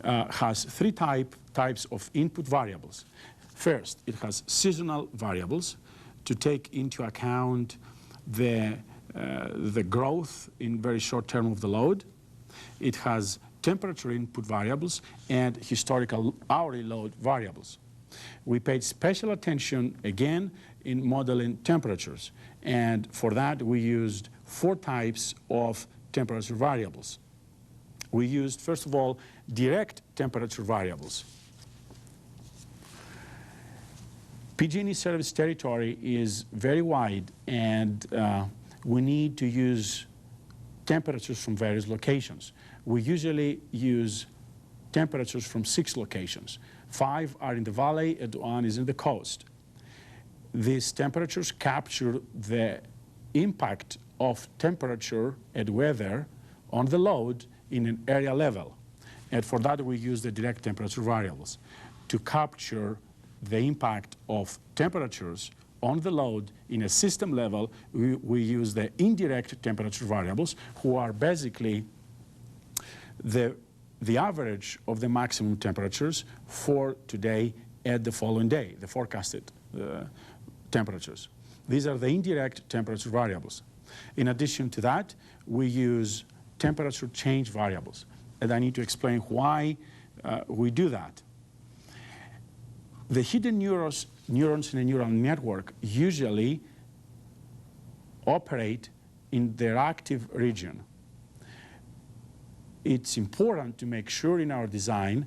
[SPEAKER 4] has three types of input variables. First, it has seasonal variables to take into account the growth in very short term of the load. It has temperature input variables and historical hourly load variables. We paid special attention, again, in modeling temperatures. And for that, we used 4 types of temperature variables. We used, first of all, direct temperature variables. PG&E service territory is very wide, and we need to use temperatures from various locations. We usually use temperatures from 6 locations. 5 are in the valley, and 1 is in the coast. These temperatures capture the impact of temperature and weather on the load in an area level. And for that, we use the direct temperature variables. To capture the impact of temperatures on the load in a system level, we use the indirect temperature variables, who are basically the average of the maximum temperatures for today and the following day, the forecasted temperatures. These are the indirect temperature variables. In addition to that, we use temperature change variables. And I need to explain why we do that. The hidden neurons in a neural network usually operate in their active region. It's important to make sure in our design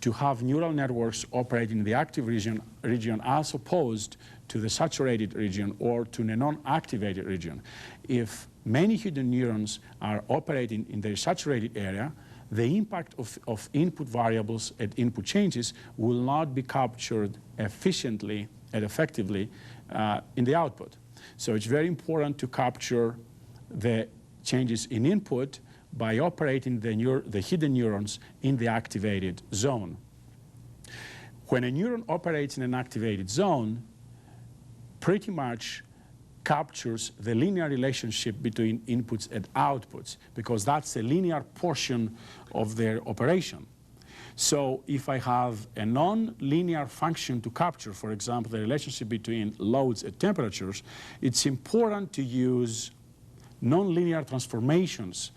[SPEAKER 4] to have neural networks operate in the active region as opposed to the saturated region or to the non-activated region. If many hidden neurons are operating in their saturated area, the impact of input variables and input changes will not be captured efficiently and effectively in the output. So it's very important to capture the changes in input by operating the hidden neurons in the activated zone. When a neuron operates in an activated zone, pretty much captures the linear relationship between inputs and outputs, because that's a linear portion of their operation. So if I have a non-linear function to capture, for example, the relationship between loads and temperatures, it's important to use non-linear transformations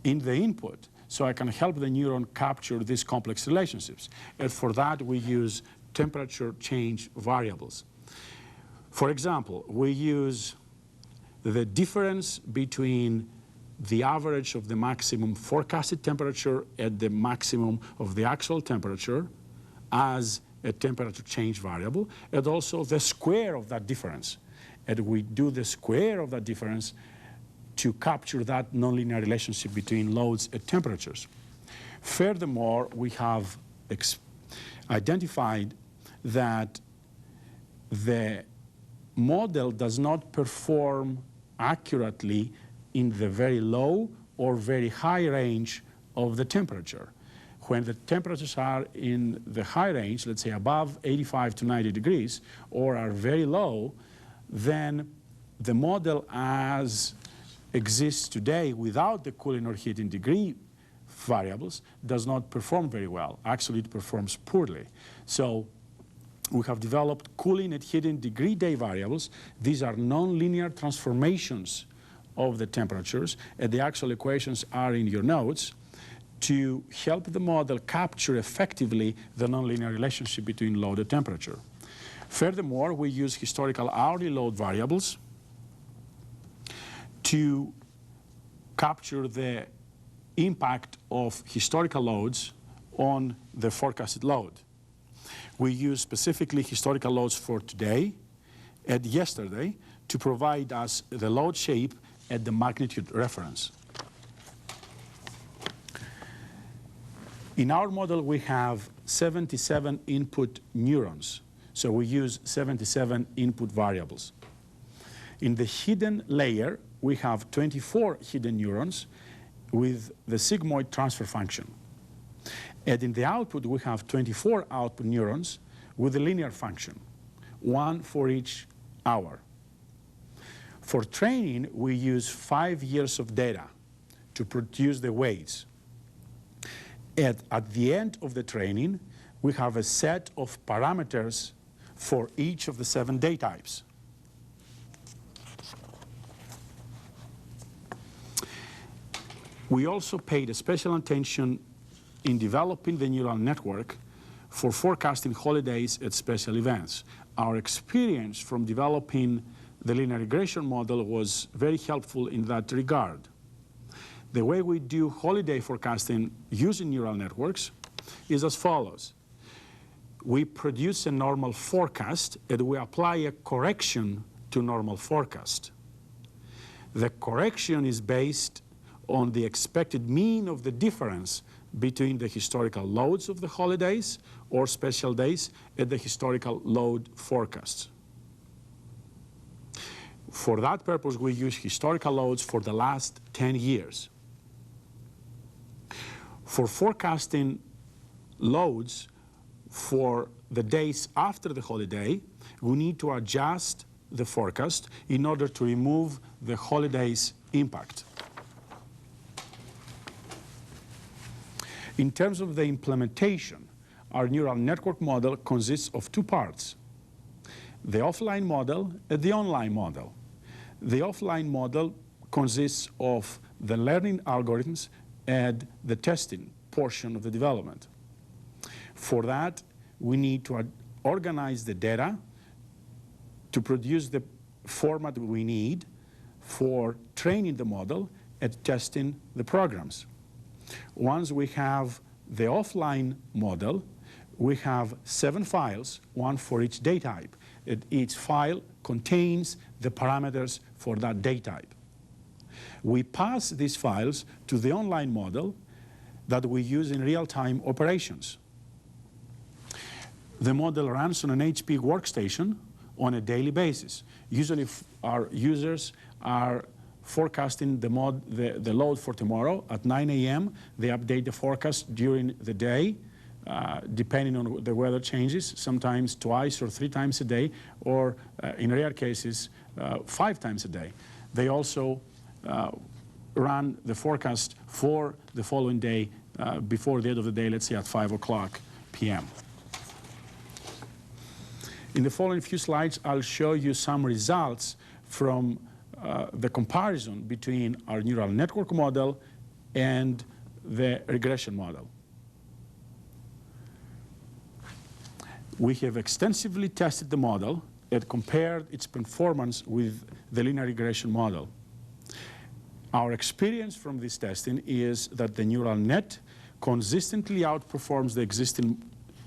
[SPEAKER 4] in the input so I can help the neuron capture these complex relationships. And for that, we use temperature change variables. For example, we use the difference between the average of the maximum forecasted temperature and the maximum of the actual temperature as a temperature change variable, and also the square of that difference. And we do the square of that difference to capture that nonlinear relationship between loads and temperatures. Furthermore, we have identified that the model does not perform accurately in the very low or very high range of the temperature. When the temperatures are in the high range, let's say above 85 to 90 degrees, or are very low, then the model as exists today without the cooling or heating degree variables does not perform very well. Actually, it performs poorly. So we have developed cooling and heating degree day variables. These are nonlinear transformations of the temperatures, and the actual equations are in your notes, to help the model capture effectively the nonlinear relationship between load and temperature. Furthermore, we use historical hourly load variables to capture the impact of historical loads on the forecasted load. We use specifically historical loads for today and yesterday to provide us the load shape at the magnitude reference. In our model, we have 77 input neurons, so we use 77 input variables. In the hidden layer, we have 24 hidden neurons with the sigmoid transfer function. And in the output, we have 24 output neurons with a linear function, one for each hour. For training, we use 5 years of data to produce the weights. And at the end of the training, we have a set of parameters for each of the 7 day types. We also paid a special attention in developing the neural network for forecasting holidays at special events. Our experience from developing the linear regression model was very helpful in that regard. The way we do holiday forecasting using neural networks is as follows. We produce a normal forecast and we apply a correction to normal forecast. The correction is based on the expected mean of the difference between the historical loads of the holidays or special days and the historical load forecasts. For that purpose, we use historical loads for the last 10 years. For forecasting loads for the days after the holiday, we need to adjust the forecast in order to remove the holiday's impact. In terms of the implementation, our neural network model consists of 2 parts, the offline model and the online model. The offline model consists of the learning algorithms and the testing portion of the development. For that, we need to organize the data to produce the format we need for training the model and testing the programs. Once we have the offline model, we have 7 files, one for each day type. And each file contains the parameters for that day type. We pass these files to the online model that we use in real-time operations. The model runs on an HP workstation on a daily basis. Usually our users are forecasting the load for tomorrow at 9 a.m. They update the forecast during the day, depending on the weather changes, sometimes twice or 3 times a day, or in rare cases, 5 times a day. They also run the forecast for the following day before the end of the day, let's say at 5 o'clock p.m. In the following few slides, I'll show you some results from the comparison between our neural network model and the regression model. We have extensively tested the model and compared its performance with the linear regression model. Our experience from this testing is that the neural net consistently outperforms the existing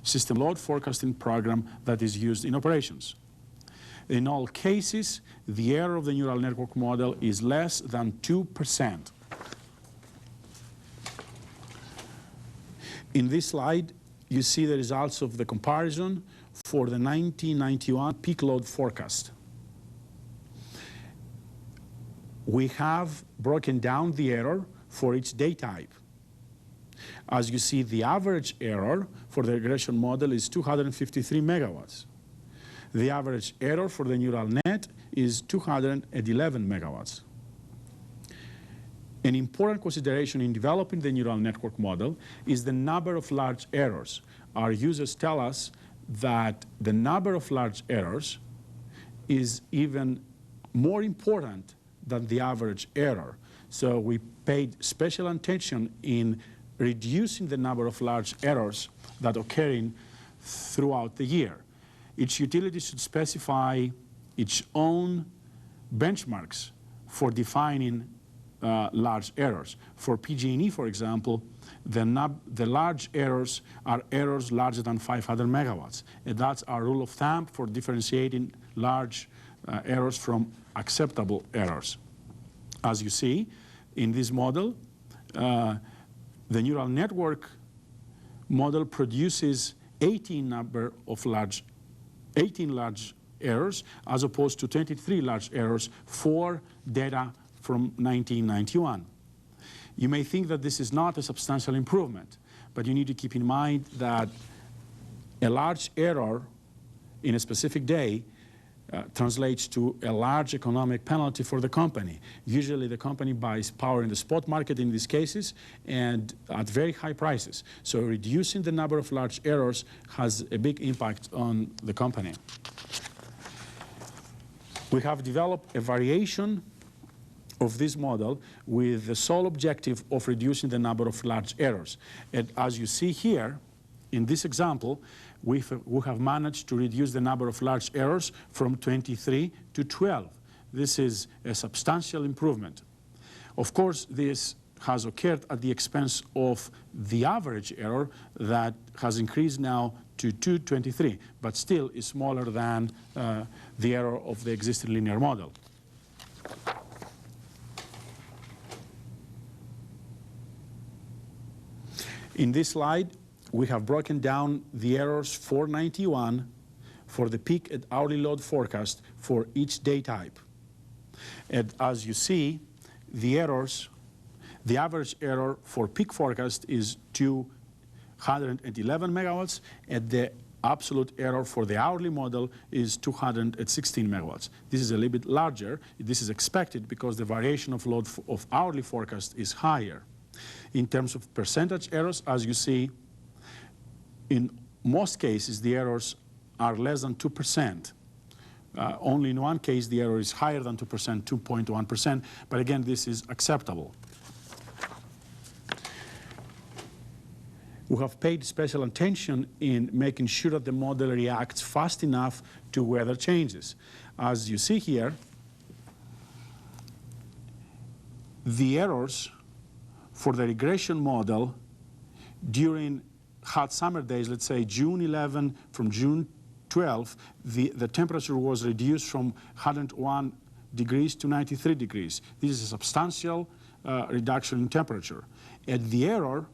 [SPEAKER 4] system load forecasting program that is used in operations. In all cases, the error of the neural network model is less than 2%. In this slide, you see the results of the comparison for the 1991 peak load forecast. We have broken down the error for each day type. As you see, the average error for the regression model is 253 megawatts. The average error for the neural net is 211 megawatts. An important consideration in developing the neural network model is the number of large errors. Our users tell us that the number of large errors is even more important than the average error. So we paid special attention in reducing the number of large errors that occur throughout the year. Each utility should specify its own benchmarks for defining large errors. For PG&E, for example, the large errors are errors larger than 500 megawatts. And that's our rule of thumb for differentiating large errors from acceptable errors. As you see, in this model, the neural network model produces 18 large errors as opposed to 23 large errors for data from 1991. You may think that this is not a substantial improvement, but you need to keep in mind that a large error in a specific day translates to a large economic penalty for the company. Usually the company buys power in the spot market in these cases and at very high prices. So reducing the number of large errors has a big impact on the company. We have developed a variation of this model with the sole objective of reducing the number of large errors. And as you see here, in this example, we have managed to reduce the number of large errors from 23 to 12. This is a substantial improvement. Of course, this has occurred at the expense of the average error that has increased now to 223, but still is smaller than the error of the existing linear model. In this slide, we have broken down the errors for 91 for the peak and hourly load forecast for each day type. And as you see, the average error for peak forecast is 211 megawatts, and the absolute error for the hourly model is 216 megawatts. This is a little bit larger. This is expected because the variation of load of hourly forecast is higher. In terms of percentage errors, as you see, in most cases, the errors are less than 2%. Only in one case, the error is higher than 2%, 2.1%. But again, this is acceptable. We have paid special attention in making sure that the model reacts fast enough to weather changes. As you see here, the errors for the regression model during hot summer days, let's say June 11 from June 12, the temperature was reduced from 101 degrees to 93 degrees. This is a substantial reduction in temperature. And the error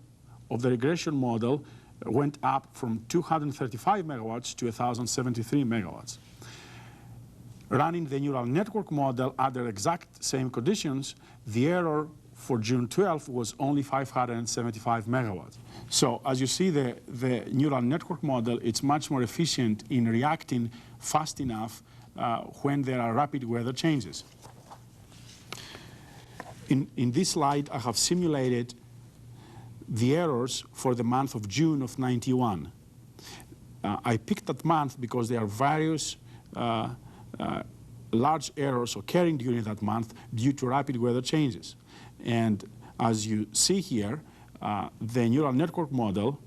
[SPEAKER 4] of the regression model went up from 235 megawatts to 1,073 megawatts. Running the neural network model under exact same conditions, the error for June 12 was only 575 megawatts. So as you see, the neural network model, it's much more efficient in reacting fast enough when there are rapid weather changes. In this slide, I have simulated the errors for the month of June of 91. I picked that month because there are various large errors occurring during that month due to rapid weather changes. And as you see here, the neural network model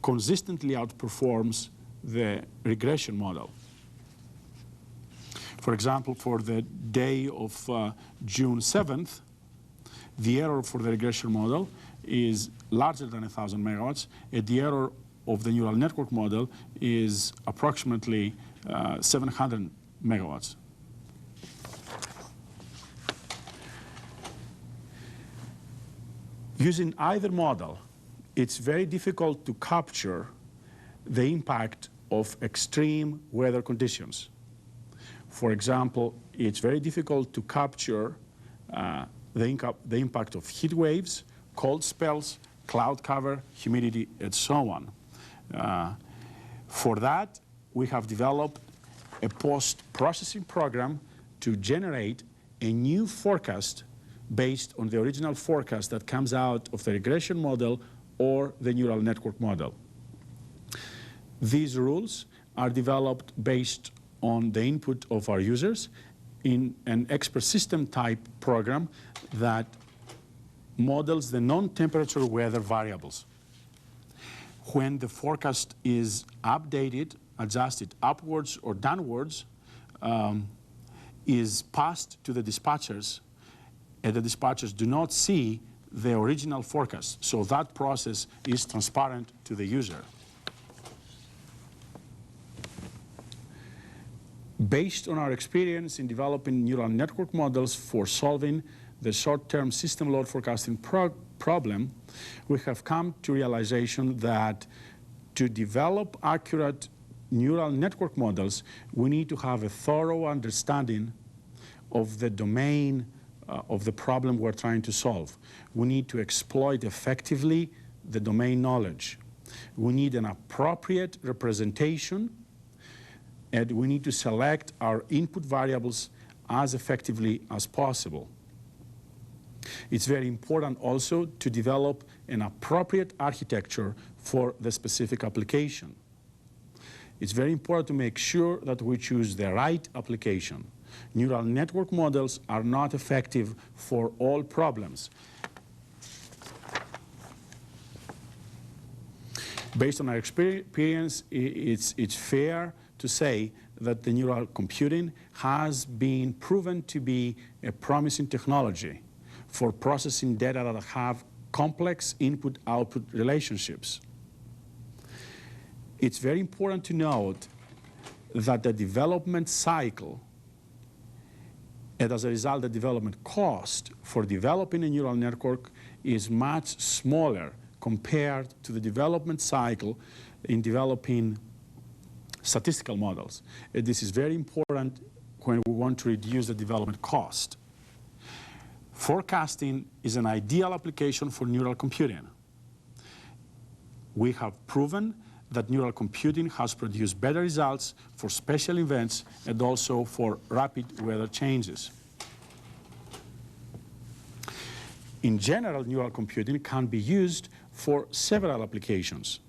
[SPEAKER 4] consistently outperforms the regression model. For example, for the day of June 7th, the error for the regression model is larger than 1,000 megawatts, and the error of the neural network model is approximately 700 megawatts. Using either model, it's very difficult to capture the impact of extreme weather conditions. For example, it's very difficult to capture the impact of heat waves, cold spells, cloud cover, humidity, and so on. For that, we have developed a post-processing program to generate a new forecast based on the original forecast that comes out of the regression model or the neural network model. These rules are developed based on the input of our users in an expert system type program that models the non-temperature weather variables. When the forecast is updated, adjusted upwards or downwards, is passed to the dispatchers, and the dispatchers do not see the original forecast. So that process is transparent to the user. Based on our experience in developing neural network models for solving the short-term system load forecasting problem, we have come to realization that to develop accurate neural network models, we need to have a thorough understanding of the domain of the problem we're trying to solve. We need to exploit effectively the domain knowledge. We need an appropriate representation, and we need to select our input variables as effectively as possible. It's very important also to develop an appropriate architecture for the specific application. It's very important to make sure that we choose the right application. Neural network models are not effective for all problems. Based on our experience, it's fair to say that the neural computing has been proven to be a promising technology for processing data that have complex input-output relationships. It's very important to note that the development cycle, and as a result, the development cost for developing a neural network is much smaller compared to the development cycle in developing statistical models. And this is very important when we want to reduce the development cost. Forecasting is an ideal application for neural computing. We have proven that neural computing has produced better results for special events and also for rapid weather changes. In general, neural computing can be used for several applications.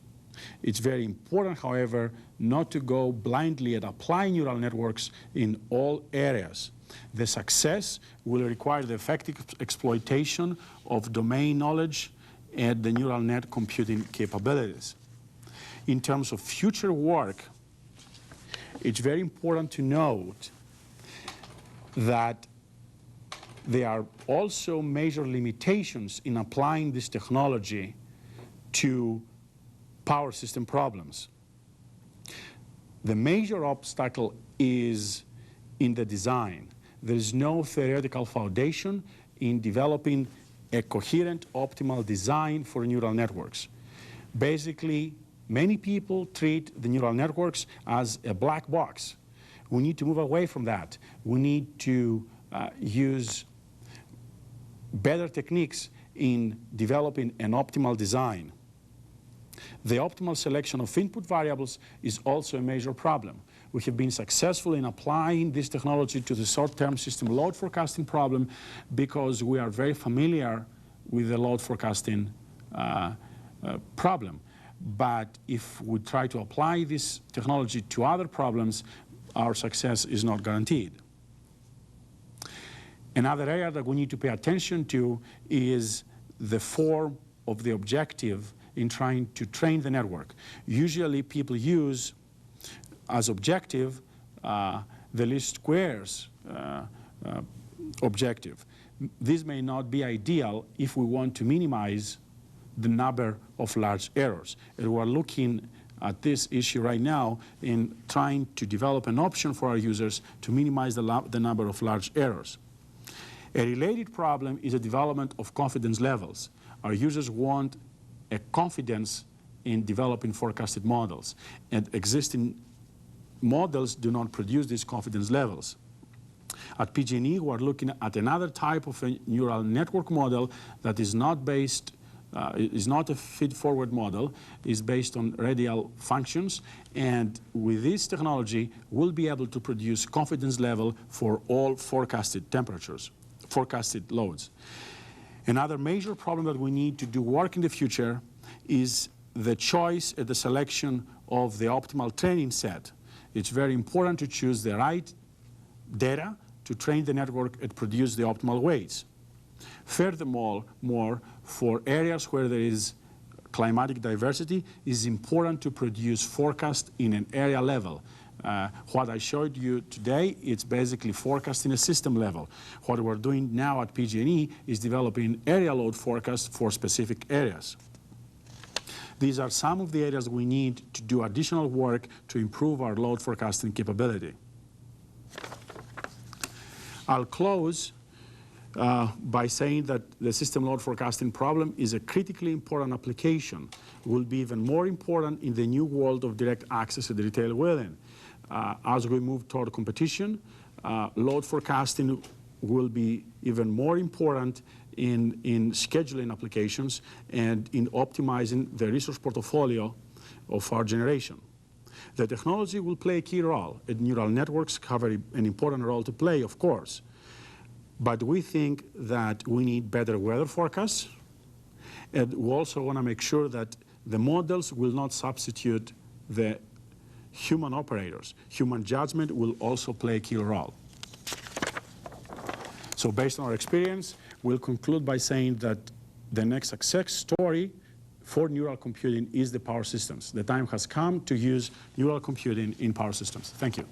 [SPEAKER 4] It's very important, however, not to go blindly at applying neural networks in all areas. The success will require the effective exploitation of domain knowledge and the neural net computing capabilities. In terms of future work, it's very important to note that there are also major limitations in applying this technology to power system problems. The major obstacle is in the design. There is no theoretical foundation in developing a coherent, optimal design for neural networks. Basically, many people treat the neural networks as a black box. We need to move away from that. We need to use better techniques in developing an optimal design. The optimal selection of input variables is also a major problem. We have been successful in applying this technology to the short-term system load forecasting problem because we are very familiar with the load forecasting problem. But if we try to apply this technology to other problems, our success is not guaranteed. Another area that we need to pay attention to is the form of the objective in trying to train the network. Usually people use as objective the least squares objective. This may not be ideal if we want to minimize the number of large errors. And we're looking at this issue right now in trying to develop an option for our users to minimize the number of large errors. A related problem is the development of confidence levels. Our users want a confidence in developing forecasted models, and existing models do not produce these confidence levels. At PG&E, we're looking at another type of a neural network model that is not based, is not a feed-forward model, is based on radial functions, and with this technology, we'll be able to produce confidence level for all forecasted temperatures, forecasted loads. Another major problem that we need to do work in the future is the choice and the selection of the optimal training set. It's very important to choose the right data to train the network and produce the optimal weights. Furthermore, for areas where there is climatic diversity, it is important to produce forecast in an area level. What I showed you today, it's basically forecasting a system level. What we're doing now at PG&E is developing area load forecast for specific areas. These are some of the areas we need to do additional work to improve our load forecasting capability. I'll close by saying that the system load forecasting problem is a critically important application. It will be even more important in the new world of direct access to the retail wheeling. As we move toward competition, load forecasting will be even more important in scheduling applications and in optimizing the resource portfolio of our generation. The technology will play a key role, and neural networks have an important role to play, of course. But we think that we need better weather forecasts, and we also want to make sure that the models will not substitute the human operators. Human judgment will also play a key role. So based on our experience, we'll conclude by saying that the next success story for neural computing is the power systems. The time has come to use neural computing in power systems. Thank you.